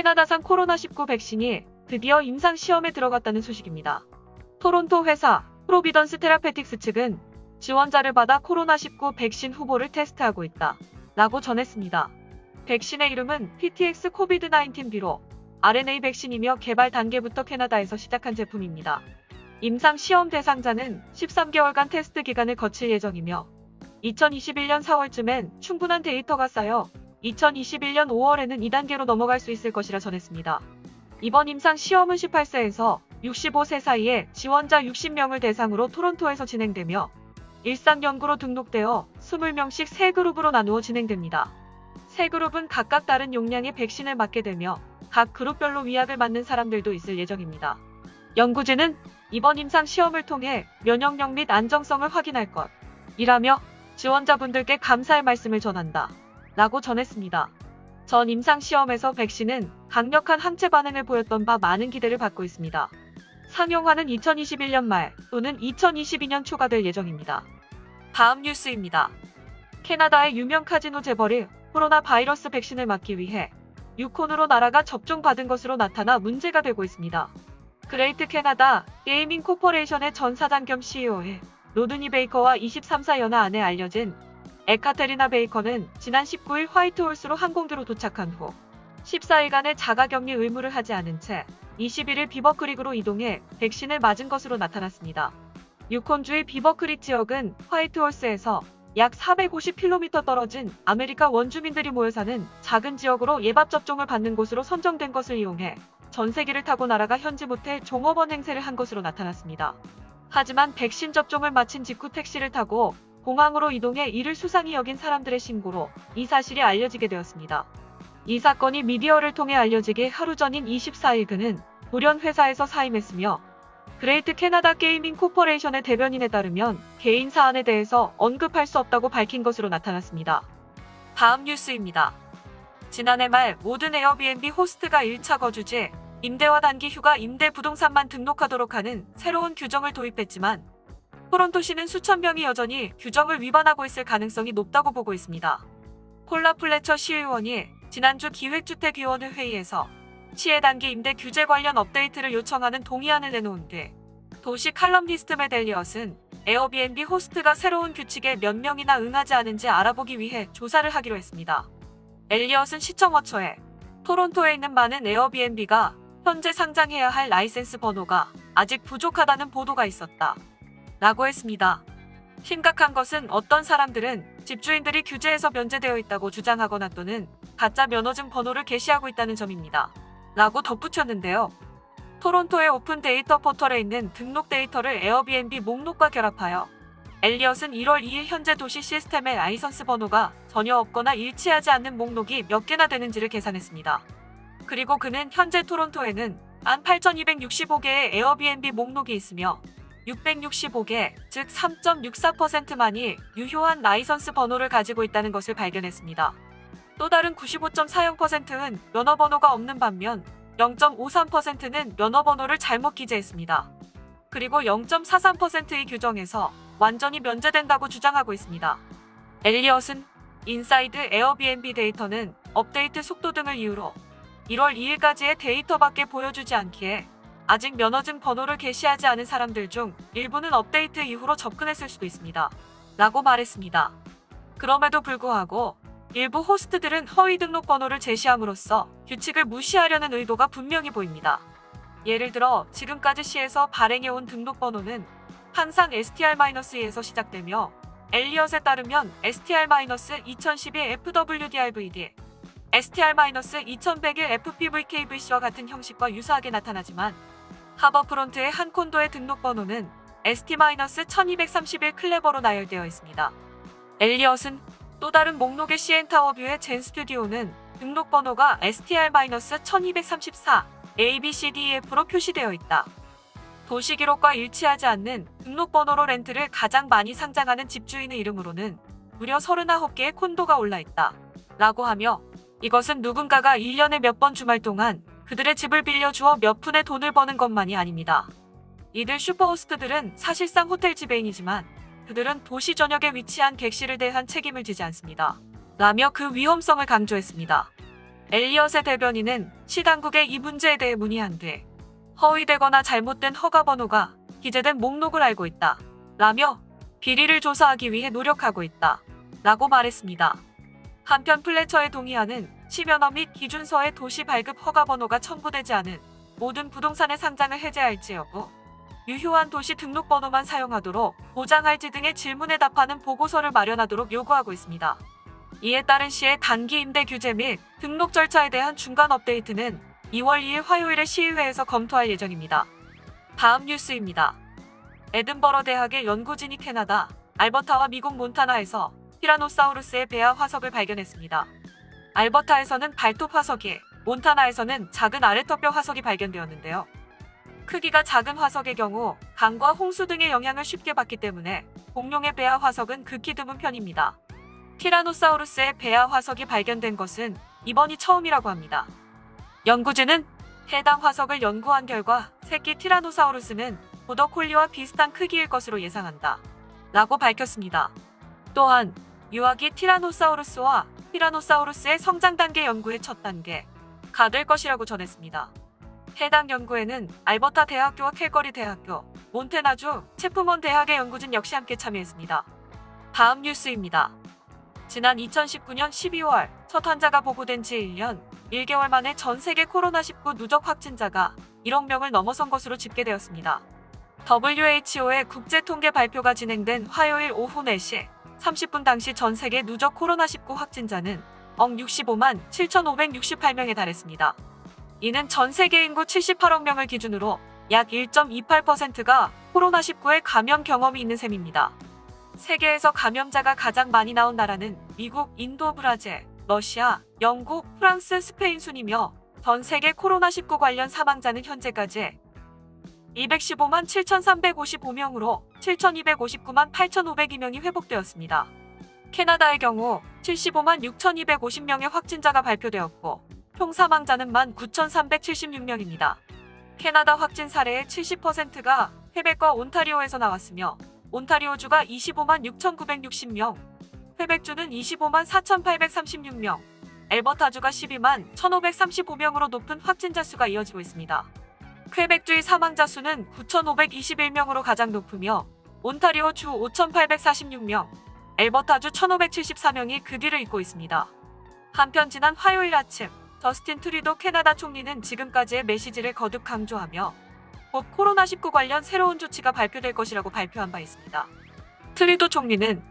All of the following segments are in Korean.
캐나다산 코로나19 백신이 드디어 임상시험에 들어갔다는 소식입니다. 토론토 회사 프로비던스 테라페틱스 측은 지원자를 받아 코로나19 백신 후보를 테스트하고 있다 라고 전했습니다. 백신의 이름은 PTX COVID-19B로 RNA 백신이며 개발 단계부터 캐나다에서 시작한 제품입니다. 임상시험 대상자는 13개월간 테스트 기간을 거칠 예정이며 2021년 4월쯤엔 충분한 데이터가 쌓여 2021년 5월에는 2단계로 넘어갈 수 있을 것이라 전했습니다. 이번 임상시험은 18세에서 65세 사이의 지원자 60명을 대상으로 토론토에서 진행되며 일상연구로 등록되어 20명씩 3그룹으로 나누어 진행됩니다. 3그룹은 각각 다른 용량의 백신을 맞게 되며 각 그룹별로 위약을 맞는 사람들도 있을 예정입니다. 연구진은 이번 임상시험을 통해 면역력 및 안정성을 확인할 것이라며 지원자분들께 감사의 말씀을 전한다 라고 전했습니다. 전 임상시험에서 백신은 강력한 항체 반응을 보였던 바 많은 기대를 받고 있습니다. 상용화는 2021년 말 또는 2022년 초가 될 예정입니다. 다음 뉴스입니다. 캐나다의 유명 카지노 재벌이 코로나 바이러스 백신을 맞기 위해 유콘으로 날아가 접종받은 것으로 나타나 문제가 되고 있습니다. 그레이트 캐나다 게이밍 코퍼레이션의 전 사장 겸 CEO의 로드니 베이커와 23사 연하 안에 알려진 에카테리나 베이커는 지난 19일 화이트홀스로 항공기로 도착한 후 14일간의 자가격리 의무를 하지 않은 채 21일 비버크릭으로 이동해 백신을 맞은 것으로 나타났습니다. 유콘주의 비버크릭 지역은 화이트홀스에서 약 450km 떨어진 아메리카 원주민들이 모여 사는 작은 지역으로 예방 접종을 받는 곳으로 선정된 것을 이용해 전세기를 타고 날아가 현지 모텔 종업원 행세를 한 것으로 나타났습니다. 하지만 백신 접종을 마친 직후 택시를 타고 공항으로 이동해 이를 수상히 여긴 사람들의 신고로 이 사실이 알려지게 되었습니다. 이 사건이 미디어를 통해 알려지기 하루 전인 24일 그는 돌연 회사에서 사임했으며 그레이트 캐나다 게이밍 코퍼레이션의 대변인에 따르면 개인 사안에 대해서 언급할 수 없다고 밝힌 것으로 나타났습니다. 다음 뉴스입니다. 지난해 말 모든 에어비앤비 호스트가 1차 거주지, 임대와 단기 휴가 임대 부동산만 등록하도록 하는 새로운 규정을 도입했지만 토론토시는 수천 명이 여전히 규정을 위반하고 있을 가능성이 높다고 보고 있습니다. 콜라 플래처 시의원이 지난주 기획주택위원회 회의에서 시의 단기 임대 규제 관련 업데이트를 요청하는 동의안을 내놓은 뒤 도시 칼럼니스트 맷 엘리엇은 에어비앤비 호스트가 새로운 규칙에 몇 명이나 응하지 않은지 알아보기 위해 조사를 하기로 했습니다. 엘리엇은 시청어처에 토론토에 있는 많은 에어비앤비가 현재 상장해야 할 라이센스 번호가 아직 부족하다는 보도가 있었다 라고 했습니다. 심각한 것은 어떤 사람들은 집주인들이 규제에서 면제되어 있다고 주장하거나 또는 가짜 면허증 번호를 게시하고 있다는 점입니다. 라고 덧붙였는데요. 토론토의 오픈 데이터 포털에 있는 등록 데이터를 에어비앤비 목록과 결합하여 엘리엇은 1월 2일 현재 도시 시스템의 라이선스 번호가 전혀 없거나 일치하지 않는 목록이 몇 개나 되는지를 계산했습니다. 그리고 그는 현재 토론토에는 8,265개의 에어비앤비 목록이 있으며 665개, 즉 3.64%만이 유효한 라이선스 번호를 가지고 있다는 것을 발견했습니다. 또 다른 95.40%는 면허번호가 없는 반면 0.53%는 면허번호를 잘못 기재했습니다. 그리고 0.43%의 규정에서 완전히 면제된다고 주장하고 있습니다. 엘리엇은 인사이드 에어비앤비 데이터는 업데이트 속도 등을 이유로 1월 2일까지의 데이터밖에 보여주지 않기에 아직 면허증 번호를 게시하지 않은 사람들 중 일부는 업데이트 이후로 접근했을 수도 있습니다. 라고 말했습니다. 그럼에도 불구하고 일부 호스트들은 허위 등록 번호를 제시함으로써 규칙을 무시하려는 의도가 분명히 보입니다. 예를 들어 지금까지 시에서 발행해온 등록 번호는 항상 STR-2에서 시작되며 엘리엇에 따르면 STR-2012 FWDRVD, STR-2101 FPVKVC와 같은 형식과 유사하게 나타나지만 하버프론트의 한 콘도의 등록 번호는 ST-1231 클레버로 나열되어 있습니다. 엘리엇은 또 다른 목록의 CN타워뷰의 젠 스튜디오는 등록 번호가 STR-1234 ABCDEF로 표시되어 있다. 도시 기록과 일치하지 않는 등록 번호로 렌트를 가장 많이 상장하는 집주인의 이름으로는 무려 39개의 콘도가 올라있다. 라고 하며 이것은 누군가가 1년에 몇 번 주말 동안 그들의 집을 빌려주어 몇 푼의 돈을 버는 것만이 아닙니다. 이들 슈퍼호스트들은 사실상 호텔 지배인이지만 그들은 도시 전역에 위치한 객실을 대한 책임을 지지 않습니다. 라며 그 위험성을 강조했습니다. 엘리엇의 대변인은 시 당국에 이 문제에 대해 문의한 뒤 허위되거나 잘못된 허가 번호가 기재된 목록을 알고 있다 라며 비리를 조사하기 위해 노력하고 있다 라고 말했습니다. 한편 플래처의 동의안은 시면허 및 기준서의 도시 발급 허가 번호가 첨부되지 않은 모든 부동산의 상장을 해제할지 여부, 유효한 도시 등록번호만 사용하도록 보장할지 등의 질문에 답하는 보고서를 마련하도록 요구하고 있습니다. 이에 따른 시의 단기 임대 규제 및 등록 절차에 대한 중간 업데이트는 2월 2일 화요일에 시의회에서 검토할 예정입니다. 다음 뉴스입니다. 에든버러 대학의 연구진이 캐나다, 알버타와 미국 몬타나에서 티라노사우루스의 배아 화석을 발견했습니다. 알버타에서는 발톱 화석이, 몬타나에서는 작은 아래턱뼈 화석이 발견되었는데요. 크기가 작은 화석의 경우 강과 홍수 등의 영향을 쉽게 받기 때문에 공룡의 배아 화석은 극히 드문 편입니다. 티라노사우루스의 배아 화석이 발견된 것은 이번이 처음이라고 합니다. 연구진은 해당 화석을 연구한 결과 새끼 티라노사우루스는 보더콜리와 비슷한 크기일 것으로 예상한다 라고 밝혔습니다. 또한 유아기 티라노사우루스와 티라노사우루스의 성장 단계 연구의 첫 단계가 될 것이라고 전했습니다. 해당 연구에는 알버타 대학교와 캘거리 대학교, 몬태나주 체프먼 대학의 연구진 역시 함께 참여했습니다. 다음 뉴스입니다. 지난 2019년 12월 첫 환자가 보고된 지 1년 1개월 만에 전 세계 코로나19 누적 확진자가 1억 명을 넘어선 것으로 집계되었습니다. WHO의 국제통계 발표가 진행된 화요일 오후 4시 30분 당시 전 세계 누적 코로나19 확진자는 65만 7,568명에 달했습니다. 이는 전 세계 인구 78억 명을 기준으로 약 1.28%가 코로나19에 감염 경험이 있는 셈입니다. 세계에서 감염자가 가장 많이 나온 나라는 미국, 인도, 브라질, 러시아, 영국, 프랑스, 스페인 순이며 전 세계 코로나19 관련 사망자는 현재까지 215만 7,355명으로 7,259만 8,502명이 회복되었습니다. 캐나다의 경우 75만 6,250명의 확진자가 발표되었고 총 사망자는 19,376명입니다. 캐나다 확진 사례의 70%가 퀘벡과 온타리오에서 나왔으며 온타리오주가 25만 6,960명, 퀘벡주는 25만 4,836명, 알버타주가 12만 1,535명으로 높은 확진자 수가 이어지고 있습니다. 퀘벡주의 사망자 수는 9,521명으로 가장 높으며 온타리오주 5,846명, 알버타주 1,574명이 그 뒤를 잇고 있습니다. 한편 지난 화요일 아침 저스틴 트루도 캐나다 총리는 지금까지의 메시지를 거듭 강조하며 곧 코로나19 관련 새로운 조치가 발표될 것이라고 발표한 바 있습니다. 트루도 총리는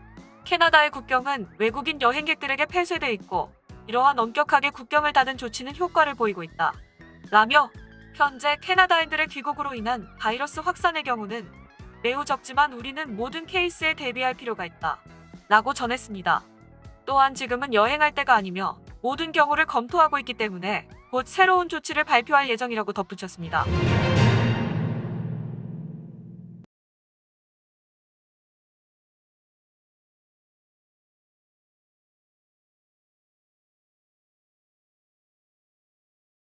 캐나다의 국경은 외국인 여행객들에게 폐쇄돼 있고 이러한 엄격하게 국경을 닫은 조치는 효과를 보이고 있다 라며 현재 캐나다인들의 귀국으로 인한 바이러스 확산의 경우는 매우 적지만 우리는 모든 케이스에 대비할 필요가 있다 라고 전했습니다. 또한 지금은 여행할 때가 아니며 모든 경우를 검토하고 있기 때문에 곧 새로운 조치를 발표할 예정이라고 덧붙였습니다.